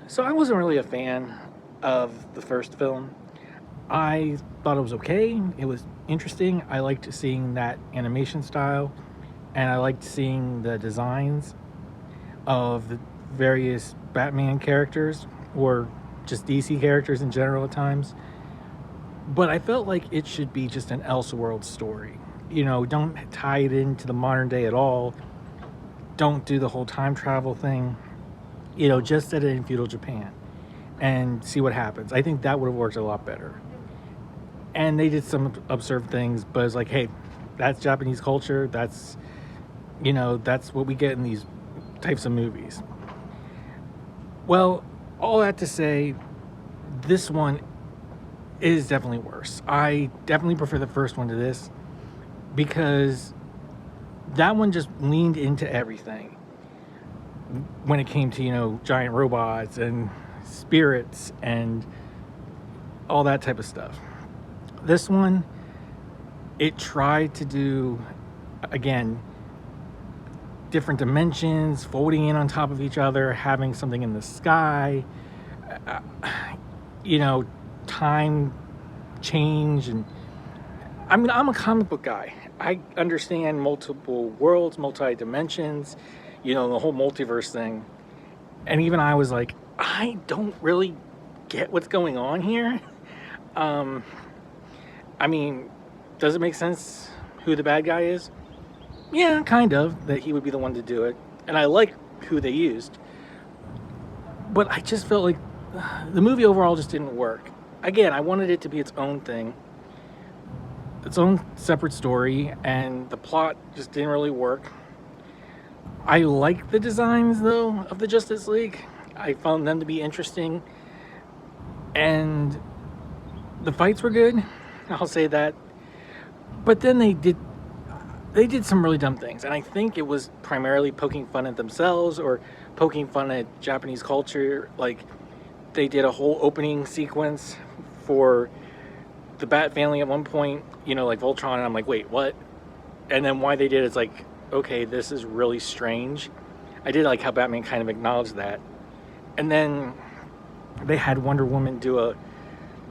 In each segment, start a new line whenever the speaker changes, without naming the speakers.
So I wasn't really a fan of the first film. I thought it was okay. It was interesting. I liked seeing that animation style, and I liked seeing the designs of the various Batman characters, or just DC characters in general at times. But I felt like it should be just an Elseworld story. Don't tie it into the modern day at all. Don't do the whole time travel thing. Just set it in feudal Japan and see what happens. I think that would have worked a lot better. And they did some absurd things, but it's like, hey, that's Japanese culture. That's what we get in these types of movies. Well, all that to say, this one is definitely worse. I definitely prefer the first one to this because that one just leaned into everything when it came to, giant robots and spirits and all that type of stuff. This one, it tried to do, again, different dimensions, folding in on top of each other, having something in the sky, time change. And I'm a comic book guy. I understand multiple worlds, multi-dimensions, the whole multiverse thing. And even I was like, I don't really get what's going on here. Does it make sense who the bad guy is? Yeah, kind of, that he would be the one to do it. And I like who they used. But I just felt like the movie overall just didn't work. Again, I wanted it to be its own thing, its own separate story, and the plot just didn't really work. I like the designs, though, of the Justice League. I found them to be interesting. And the fights were good, I'll say that. But then they did some really dumb things, and I think it was primarily poking fun at themselves or poking fun at Japanese culture. Like, they did a whole opening sequence for the Bat family at one point, like Voltron, and I'm like, wait, what? And then why they did it's like, okay, this is really strange. I did like how Batman kind of acknowledged that. And then they had Wonder Woman do a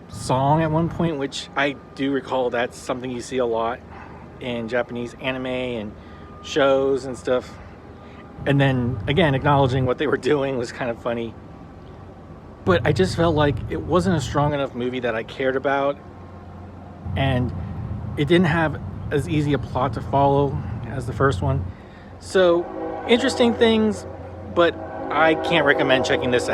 song at one point, which I do recall that's something you see a lot in Japanese anime and shows and stuff. And then again, acknowledging what they were doing was kind of funny. But I just felt like it wasn't a strong enough movie that I cared about, and it didn't have as easy a plot to follow as the first one. So, interesting things, but I can't recommend checking this out.